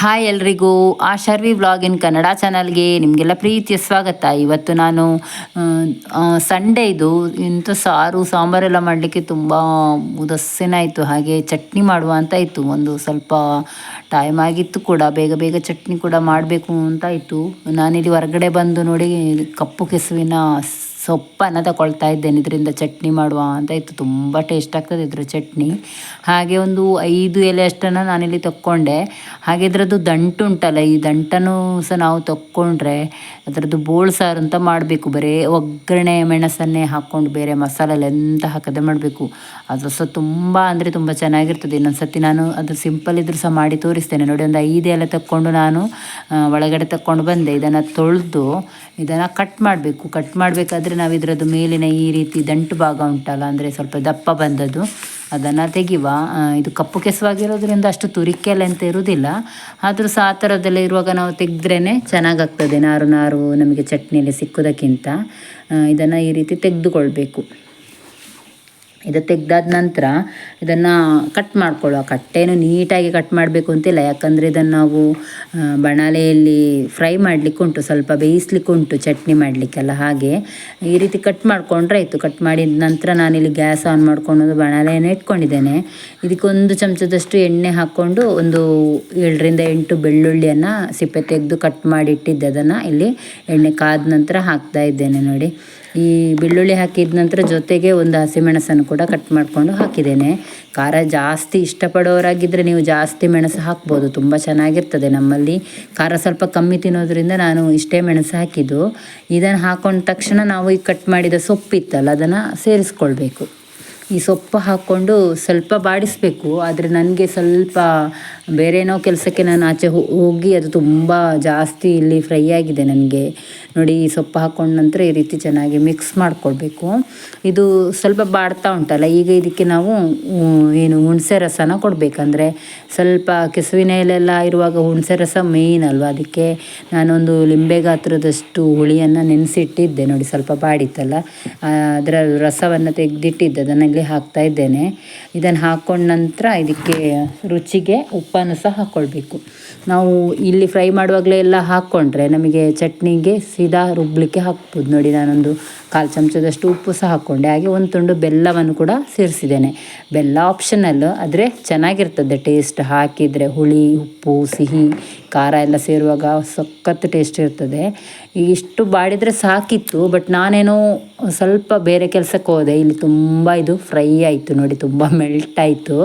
Hi ಎಲ್ರಿಗೂ ಶರ್ವಿ vlog ಇನ್ ಕನ್ನಡ ಚಾನಲ್ಗೆ ನಿಮಗೆಲ್ಲ ಪ್ರೀತಿಯ ಸ್ವಾಗತ. ಇವತ್ತು ನಾನು ಸಂಡೇ ಇದು ಇಂಥ ಸಾಂಬಾರೆಲ್ಲ ಮಾಡಲಿಕ್ಕೆ ತುಂಬ ಉದಸ್ಸಿನ ಆಯಿತು. ಹಾಗೆ ಚಟ್ನಿ ಮಾಡುವ ಅಂತ ಇತ್ತು. ಒಂದು ಸ್ವಲ್ಪ ಟೈಮ್ ಆಗಿತ್ತು ಕೂಡ, ಬೇಗ ಬೇಗ ಚಟ್ನಿ ಕೂಡ ಮಾಡಬೇಕು ಅಂತ ಇತ್ತು. ನಾನಿಲ್ಲಿ ಹೊರಗಡೆ ಬಂದು ನೋಡಿ ಕಪ್ಪು ಕೆಸುವಿನ ಸೊಪ್ಪನ್ನು ತಗೊಳ್ತಾ ಇದ್ದೇನೆ. ಇದರಿಂದ ಚಟ್ನಿ ಮಾಡುವ ಅಂತ ಇತ್ತು. ತುಂಬ ಟೇಸ್ಟ್ ಆಗ್ತದೆ ಇದ್ರ ಚಟ್ನಿ. ಹಾಗೆ ಒಂದು 5 ಎಲೆ ಅಷ್ಟನ್ನು ನಾನಿಲ್ಲಿ ತಕ್ಕೊಂಡೆ. ಹಾಗೆ ಇದರದ್ದು ದಂಟು ಉಂಟಲ್ಲ, ಈ ದಂಟನ್ನು ಸಹ ನಾವು ತಕ್ಕೊಂಡ್ರೆ ಅದರದ್ದು ಬೋಳು ಸಾರು ಅಂತ ಮಾಡಬೇಕು. ಬರೀ ಒಗ್ಗರಣೆ ಮೆಣಸನ್ನೇ ಹಾಕ್ಕೊಂಡು ಬೇರೆ ಮಸಾಲೆ ಎಂತ ಹಾಕದೆ ಮಾಡಬೇಕು. ಅದು ಸಹ ತುಂಬ ಅಂದರೆ ತುಂಬ ಚೆನ್ನಾಗಿರ್ತದೆ. ಇನ್ನೊಂದು ಸರ್ತಿ ನಾನು ಅದು ಸಿಂಪಲ್ ಇದ್ರೂ ಸಹ ಮಾಡಿ ತೋರಿಸ್ತೇನೆ ನೋಡಿ. ಒಂದು 5 ಎಲೆ ತಕ್ಕೊಂಡು ನಾನು ಒಳಗಡೆ ತಕ್ಕೊಂಡು ಬಂದೆ. ಇದನ್ನು ತೊಳೆದು ಇದನ್ನು ಕಟ್ ಮಾಡಬೇಕು. ಕಟ್ ಮಾಡಬೇಕಾದ್ರೆ ನಾವು ಇದರದ್ದು ಮೇಲಿನ ಈ ರೀತಿ ದಂಟು ಭಾಗ ಉಂಟಲ್ಲ, ಅಂದರೆ ಸ್ವಲ್ಪ ದಪ್ಪ ಬಂದದ್ದು, ಅದನ್ನು ತೆಗಿವ. ಇದು ಕಪ್ಪು ಕೆಸುವಾಗಿರೋದ್ರಿಂದ ಅಷ್ಟು ತುರಿಕೆಲ್ಲ ಅಂತ ಇರುವುದಿಲ್ಲ. ಆದರೂ ಸಹ ಆ ಥರದ್ದೆಲ್ಲ ಇರುವಾಗ ನಾವು ತೆಗೆದ್ರೇ ಚೆನ್ನಾಗಾಗ್ತದೆ. ನಾರು ನಾರು ನಮಗೆ ಚಟ್ನಿಯಲ್ಲಿ ಸಿಕ್ಕೋದಕ್ಕಿಂತ ಇದನ್ನು ಈ ರೀತಿ ತೆಗೆದುಕೊಳ್ಬೇಕು. ಇದು ತೆಗೆದಾದ ನಂತರ ಇದನ್ನು ಕಟ್ ಮಾಡ್ಕೊಳ್ಳುವ. ಕಟ್ಟೇನು ನೀಟಾಗಿ ಕಟ್ ಮಾಡಬೇಕು ಅಂತಿಲ್ಲ, ಯಾಕಂದರೆ ಇದನ್ನು ನಾವು ಬಣಲೆಯಲ್ಲಿ ಫ್ರೈ ಮಾಡಲಿಕ್ಕೆ ಉಂಟು, ಸ್ವಲ್ಪ ಬೇಯಿಸ್ಲಿಕ್ಕೆ ಉಂಟು ಚಟ್ನಿ ಮಾಡಲಿಕ್ಕೆಲ್ಲ. ಹಾಗೆ ಈ ರೀತಿ ಕಟ್ ಮಾಡಿಕೊಂಡ್ರೆ ಆಯಿತು. ಕಟ್ ಮಾಡಿದ ನಂತರ ನಾನಿಲ್ಲಿ ಗ್ಯಾಸ್ ಆನ್ ಮಾಡ್ಕೊಂಡು ಬಣಲೆಯನ್ನು ಇಟ್ಕೊಂಡಿದ್ದೇನೆ. ಇದಕ್ಕೆ 1 ಚಮಚದಷ್ಟು ಎಣ್ಣೆ ಹಾಕ್ಕೊಂಡು ಒಂದು 7 ರಿಂದ 8 ಬೆಳ್ಳುಳ್ಳಿಯನ್ನು ಸಿಪ್ಪೆ ತೆಗೆದು ಕಟ್ ಮಾಡಿ ಇಟ್ಟಿದ್ದೆ. ಅದನ್ನು ಇಲ್ಲಿ ಎಣ್ಣೆ ಕಾದ ನಂತರ ಹಾಕ್ತಾ ಇದ್ದೇನೆ ನೋಡಿ. ಈ ಬೆಳ್ಳುಳ್ಳಿ ಹಾಕಿದ ನಂತರ ಜೊತೆಗೆ ಒಂದು ಹಸಿಮೆಣಸನ್ನು ಕೂಡ ಕಟ್ ಮಾಡಿಕೊಂಡು ಹಾಕಿದ್ದೇನೆ. ಖಾರ ಜಾಸ್ತಿ ಇಷ್ಟಪಡೋರಾಗಿದ್ದರೆ ನೀವು ಜಾಸ್ತಿ ಮೆಣಸು ಹಾಕ್ಬೋದು, ತುಂಬ ಚೆನ್ನಾಗಿರ್ತದೆ. ನಮ್ಮಲ್ಲಿ ಖಾರ ಸ್ವಲ್ಪ ಕಮ್ಮಿ ತಿನ್ನೋದ್ರಿಂದ ನಾನು ಇಷ್ಟೇ ಮೆಣಸು ಹಾಕಿದ್ದು. ಇದನ್ನು ಹಾಕೊಂಡ ತಕ್ಷಣ ನಾವು ಈ ಕಟ್ ಮಾಡಿದ ಸೊಪ್ಪಿತ್ತಲ್ಲ ಅದನ್ನು ಸೇರಿಸ್ಕೊಳ್ಬೇಕು. ಈ ಸೊಪ್ಪು ಹಾಕ್ಕೊಂಡು ಸ್ವಲ್ಪ ಬಾಡಿಸಬೇಕು. ಆದರೆ ನನಗೆ ಸ್ವಲ್ಪ ಬೇರೇನೋ ಕೆಲಸಕ್ಕೆ ನಾನು ಆಚೆ ಹೋಗಿ ಅದು ತುಂಬ ಜಾಸ್ತಿ ಇಲ್ಲಿ ಫ್ರೈ ಆಗಿದೆ ನನಗೆ ನೋಡಿ. ಈ ಸೊಪ್ಪು ಹಾಕ್ಕೊಂಡ ನಂತರ ಈ ರೀತಿ ಚೆನ್ನಾಗಿ ಮಿಕ್ಸ್ ಮಾಡಿಕೊಳ್ಬೇಕು. ಇದು ಸ್ವಲ್ಪ ಬಾಡ್ತಾ ಉಂಟಲ್ಲ, ಈಗ ಇದಕ್ಕೆ ನಾವು ಏನು ಹುಣಸೆ ರಸನ ಕೊಡಬೇಕಂದ್ರೆ ಸ್ವಲ್ಪ ಕೆಸುವಿನ ಎಲೆಲ್ಲ ಇರುವಾಗ ಹುಣಸೆ ರಸ ಮೇಯ್ನ್ ಅಲ್ವಾ. ಅದಕ್ಕೆ ನಾನೊಂದು ಲಿಂಬೆ ಗಾತ್ರದಷ್ಟು ಹುಳಿಯನ್ನು ನೆನೆಸಿಟ್ಟಿದ್ದೆ ನೋಡಿ. ಸ್ವಲ್ಪ ಬಾಡಿತ್ತಲ್ಲ, ಅದರ ರಸವನ್ನು ತೆಗೆದಿಟ್ಟಿದ್ದೆ, ಅದನ್ನು ಇಲ್ಲಿ ಹಾಕ್ತಾ ಇದ್ದೇನೆ. ಇದನ್ನು ಹಾಕ್ಕೊಂಡ ನಂತರ ಇದಕ್ಕೆ ರುಚಿಗೆ ಉಪ್ಪನ್ನು ಸಹ ಹಾಕ್ಕೊಳ್ಬೇಕು. ನಾವು ಇಲ್ಲಿ ಫ್ರೈ ಮಾಡುವಾಗಲೇ ಎಲ್ಲ ಹಾಕ್ಕೊಂಡ್ರೆ ನಮಗೆ ಚಟ್ನಿಗೆ ಸೀದಾ ರುಬ್ಬಲಿಕ್ಕೆ ಹಾಕ್ಬೋದು ನೋಡಿ. ನಾನೊಂದು 1/4 ಚಮಚದಷ್ಟು ಉಪ್ಪು ಸಹ ಹಾಕ್ಕೊಂಡೆ. ಹಾಗೆ 1 ತುಂಡು ಬೆಲ್ಲವನ್ನು ಕೂಡ ಸೇರಿಸಿದ್ದೇನೆ. ಬೆಲ್ಲ ಆಪ್ಷನಲ್, ಆದರೆ ಚೆನ್ನಾಗಿರ್ತದೆ ಟೇಸ್ಟ್ ಹಾಕಿದರೆ. ಹುಳಿ, ಉಪ್ಪು, ಸಿಹಿ, ಖಾರ ಎಲ್ಲ ಸೇರುವಾಗ ಸಖತ್ ಟೇಸ್ಟ್ ಇರ್ತದೆ. ಇಷ್ಟು ಬಾಡಿದರೆ ಸಾಕಿತ್ತು, ಬಟ್ ನಾನೇನೋ ಸ್ವಲ್ಪ ಬೇರೆ ಕೆಲಸಕ್ಕೆ ಹೋದೆ. ಇಲ್ಲಿ ತುಂಬ ಇದು ಫ್ರೈ ಆಯಿತು ನೋಡಿ, ತುಂಬ ಮೆಲ್ಟ್ ಆಯಿತು.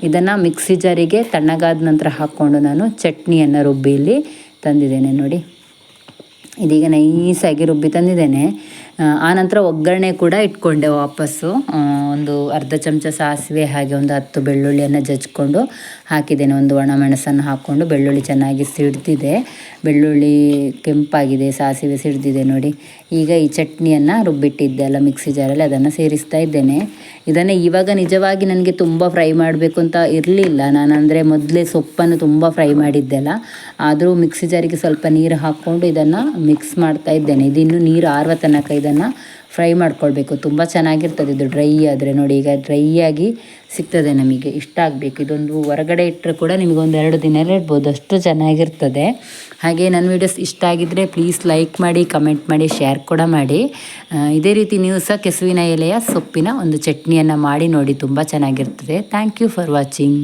ಇದನ್ನು ಮಿಕ್ಸಿ ಜಾರಿಗೆ ತಣ್ಣಗಾದ ನಂತರ ಹಾಕ್ಕೊಂಡು ನಾನು ಚಟ್ನಿಯನ್ನು ರುಬ್ಬಿ ಇಲ್ಲಿ ತಂದಿದ್ದೇನೆ ನೋಡಿ. ಇದೀಗ ನೈಸಾಗಿ ರುಬ್ಬಿ ತಂದಿದ್ದೇನೆ. ಆನಂತರ ಒಗ್ಗರಣೆ ಕೂಡ ಇಟ್ಕೊಂಡೆ ವಾಪಸ್ಸು. ಒಂದು ಅರ್ಧ ಚಮಚ ಸಾಸಿವೆ, ಹಾಗೆ ಒಂದು 10 ಬೆಳ್ಳುಳ್ಳಿಯನ್ನು ಜಜ್ಕೊಂಡು ಹಾಕಿದ್ದೇನೆ. ಒಂದು ಒಣಮೆಣಸನ್ನು ಹಾಕ್ಕೊಂಡು, ಬೆಳ್ಳುಳ್ಳಿ ಚೆನ್ನಾಗಿ ಸಿಡ್ದಿದೆ, ಬೆಳ್ಳುಳ್ಳಿ ಕೆಂಪಾಗಿದೆ, ಸಾಸಿವೆ ಸಿಡ್ದಿದೆ ನೋಡಿ. ಈಗ ಈ ಚಟ್ನಿಯನ್ನು ರುಬ್ಬಿಟ್ಟಿದ್ದೆ ಅಲ್ಲ ಮಿಕ್ಸಿ ಜಾರಲ್ಲಿ, ಅದನ್ನು ಸೇರಿಸ್ತಾ ಇದ್ದೇನೆ. ಇದನ್ನು ಇವಾಗ ನಿಜವಾಗಿ ನನಗೆ ತುಂಬ ಫ್ರೈ ಮಾಡಬೇಕು ಅಂತ ಇರಲಿಲ್ಲ. ನಾನಂದರೆ ಮೊದಲೇ ಸೊಪ್ಪನ್ನು ತುಂಬ ಫ್ರೈ ಮಾಡಿದ್ದೆಲ್ಲ. ಆದರೂ ಮಿಕ್ಸಿ ಜಾರಿಗೆ ಸ್ವಲ್ಪ ನೀರು ಹಾಕ್ಕೊಂಡು ಇದನ್ನು ಮಿಕ್ಸ್ ಮಾಡ್ತಾ ಇದ್ದೇನೆ. ಇದಿನ್ನು ನೀರು ಆರುವ ತನಕ ಇದನ್ನು ಫ್ರೈ ಮಾಡ್ಕೊಳ್ಬೇಕು. ತುಂಬ ಚೆನ್ನಾಗಿರ್ತದೆ ಇದು ಡ್ರೈ ಆದರೆ ನೋಡಿ. ಈಗ ಡ್ರೈ ಆಗಿ ಸಿಗ್ತದೆ ನಮಗೆ, ಇಷ್ಟ ಆಗಬೇಕು. ಇದೊಂದು ಹೊರಗಡೆ ಇಟ್ಟರೆ ಕೂಡ ನಿಮಗೊಂದು 2 ದಿನ ಇಡ್ಬೋದು, ಅಷ್ಟು ಚೆನ್ನಾಗಿರ್ತದೆ. ಹಾಗೆ ನನ್ನ ವೀಡಿಯೋಸ್ ಇಷ್ಟ ಆಗಿದ್ದರೆ ಪ್ಲೀಸ್ ಲೈಕ್ ಮಾಡಿ, ಕಮೆಂಟ್ ಮಾಡಿ, ಶೇರ್ ಕೂಡ ಮಾಡಿ. ಇದೇ ರೀತಿ ನೀವು ಸಹ ಕೆಸುವಿನ ಎಲೆಯ ಸೊಪ್ಪಿನ ಒಂದು ಚಟ್ನಿಯನ್ನು ಮಾಡಿ ನೋಡಿ, ತುಂಬ ಚೆನ್ನಾಗಿರ್ತದೆ. Thank you for watching.